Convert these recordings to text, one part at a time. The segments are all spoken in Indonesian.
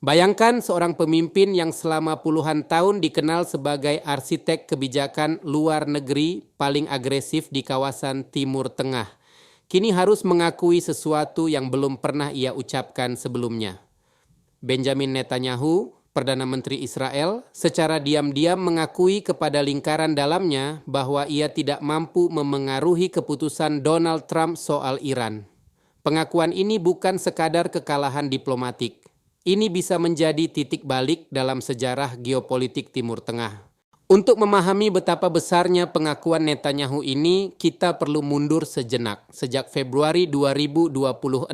Bayangkan seorang pemimpin yang selama puluhan tahun dikenal sebagai arsitek kebijakan luar negeri paling agresif di kawasan Timur Tengah. Kini harus mengakui sesuatu yang belum pernah ia ucapkan sebelumnya. Benjamin Netanyahu, Perdana Menteri Israel, secara diam-diam mengakui kepada lingkaran dalamnya bahwa ia tidak mampu memengaruhi keputusan Donald Trump soal Iran. Pengakuan ini bukan sekadar kekalahan diplomatik. Ini bisa menjadi titik balik dalam sejarah geopolitik Timur Tengah. Untuk memahami betapa besarnya pengakuan Netanyahu ini, kita perlu mundur sejenak. Sejak Februari 2026,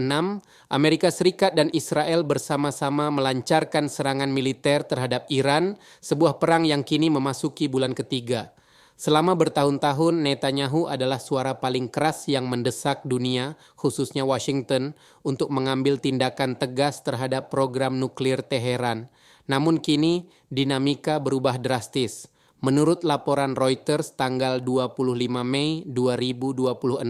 Amerika Serikat dan Israel bersama-sama melancarkan serangan militer terhadap Iran, sebuah perang yang kini memasuki bulan ketiga. Selama bertahun-tahun, Netanyahu adalah suara paling keras yang mendesak dunia, khususnya Washington, untuk mengambil tindakan tegas terhadap program nuklir Teheran. Namun kini, dinamika berubah drastis. Menurut laporan Reuters tanggal 25 Mei 2026,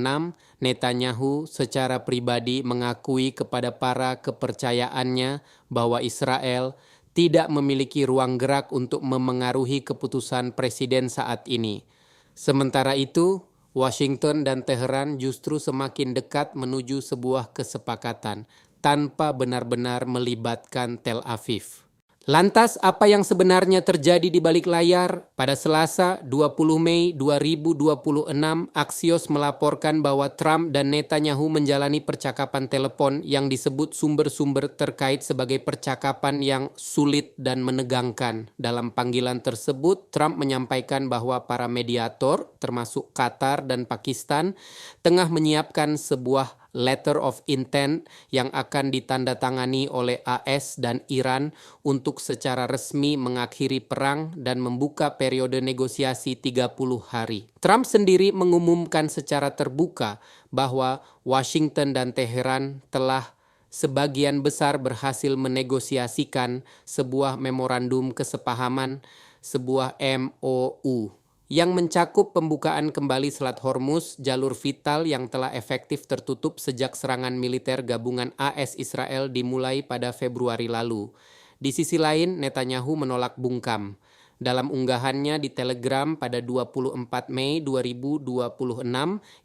Netanyahu secara pribadi mengakui kepada para kepercayaannya bahwa Israel tidak memiliki ruang gerak untuk memengaruhi keputusan presiden saat ini. Sementara itu, Washington dan Teheran justru semakin dekat menuju sebuah kesepakatan tanpa benar-benar melibatkan Tel Aviv. Lantas apa yang sebenarnya terjadi di balik layar? Pada Selasa 20 Mei 2026, Axios melaporkan bahwa Trump dan Netanyahu menjalani percakapan telepon yang disebut sumber-sumber terkait sebagai percakapan yang sulit dan menegangkan. Dalam panggilan tersebut, Trump menyampaikan bahwa para mediator, termasuk Qatar dan Pakistan, tengah menyiapkan sebuah letter of intent yang akan ditandatangani oleh AS dan Iran untuk secara resmi mengakhiri perang dan membuka periode negosiasi 30 hari. Trump sendiri mengumumkan secara terbuka bahwa Washington dan Teheran telah sebagian besar berhasil menegosiasikan sebuah memorandum kesepahaman, sebuah MOU, yang mencakup pembukaan kembali Selat Hormuz, jalur vital yang telah efektif tertutup sejak serangan militer gabungan AS Israel dimulai pada Februari lalu. Di sisi lain, Netanyahu menolak bungkam. Dalam unggahannya di Telegram pada 24 Mei 2026,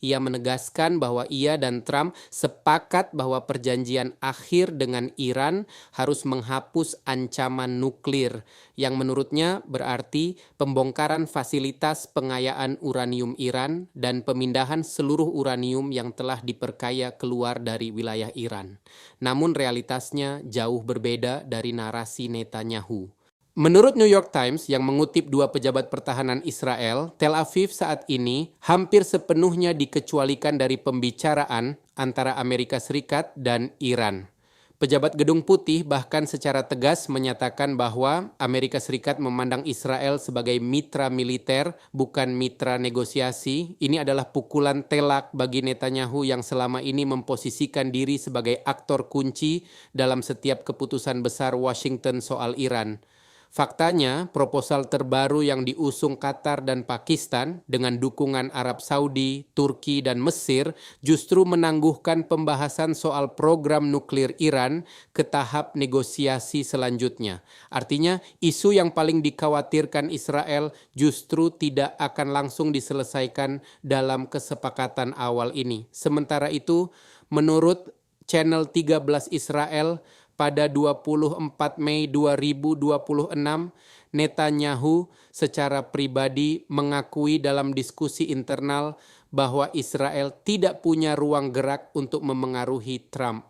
ia menegaskan bahwa ia dan Trump sepakat bahwa perjanjian akhir dengan Iran harus menghapus ancaman nuklir, yang menurutnya berarti pembongkaran fasilitas pengayaan uranium Iran dan pemindahan seluruh uranium yang telah diperkaya keluar dari wilayah Iran. Namun realitasnya jauh berbeda dari narasi Netanyahu. Menurut New York Times yang mengutip dua pejabat pertahanan Israel, Tel Aviv saat ini hampir sepenuhnya dikecualikan dari pembicaraan antara Amerika Serikat dan Iran. Pejabat Gedung Putih bahkan secara tegas menyatakan bahwa Amerika Serikat memandang Israel sebagai mitra militer, bukan mitra negosiasi. Ini adalah pukulan telak bagi Netanyahu yang selama ini memposisikan diri sebagai aktor kunci dalam setiap keputusan besar Washington soal Iran. Faktanya, proposal terbaru yang diusung Qatar dan Pakistan dengan dukungan Arab Saudi, Turki, dan Mesir justru menangguhkan pembahasan soal program nuklir Iran ke tahap negosiasi selanjutnya. Artinya, isu yang paling dikhawatirkan Israel justru tidak akan langsung diselesaikan dalam kesepakatan awal ini. Sementara itu, menurut Channel 13 Israel, pada 24 Mei 2026, Netanyahu secara pribadi mengakui dalam diskusi internal bahwa Israel tidak punya ruang gerak untuk memengaruhi Trump.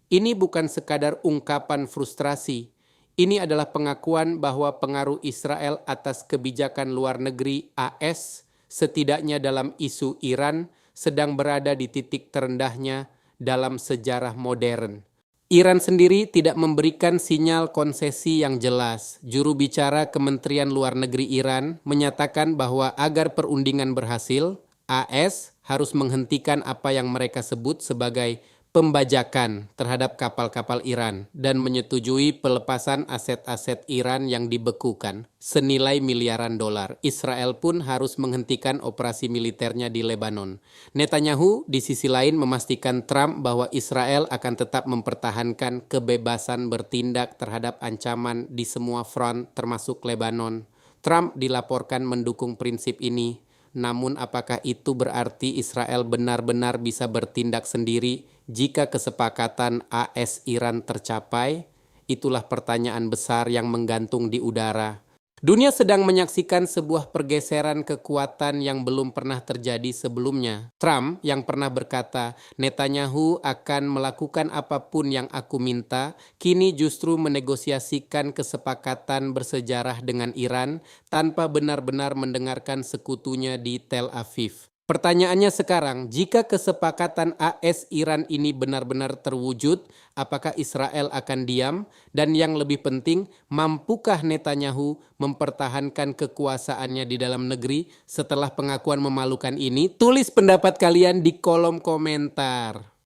Ini bukan sekadar ungkapan frustrasi. Ini adalah pengakuan bahwa pengaruh Israel atas kebijakan luar negeri AS, setidaknya dalam isu Iran, sedang berada di titik terendahnya dalam sejarah modern. Iran sendiri tidak memberikan sinyal konsesi yang jelas. Juru bicara Kementerian Luar Negeri Iran menyatakan bahwa agar perundingan berhasil, AS harus menghentikan apa yang mereka sebut sebagai pembajakan terhadap kapal-kapal Iran dan menyetujui pelepasan aset-aset Iran yang dibekukan senilai miliaran dolar. Israel pun harus menghentikan operasi militernya di Lebanon. Netanyahu di sisi lain memastikan Trump bahwa Israel akan tetap mempertahankan kebebasan bertindak terhadap ancaman di semua front termasuk Lebanon. Trump dilaporkan mendukung prinsip ini. Namun apakah itu berarti Israel benar-benar bisa bertindak sendiri jika kesepakatan AS-Iran tercapai? Itulah pertanyaan besar yang menggantung di udara. Dunia sedang menyaksikan sebuah pergeseran kekuatan yang belum pernah terjadi sebelumnya. Trump yang pernah berkata, Netanyahu akan melakukan apapun yang aku minta, kini justru menegosiasikan kesepakatan bersejarah dengan Iran tanpa benar-benar mendengarkan sekutunya di Tel Aviv. Pertanyaannya sekarang, jika kesepakatan AS-Iran ini benar-benar terwujud, apakah Israel akan diam? Dan yang lebih penting, mampukah Netanyahu mempertahankan kekuasaannya di dalam negeri setelah pengakuan memalukan ini? Tulis pendapat kalian di kolom komentar.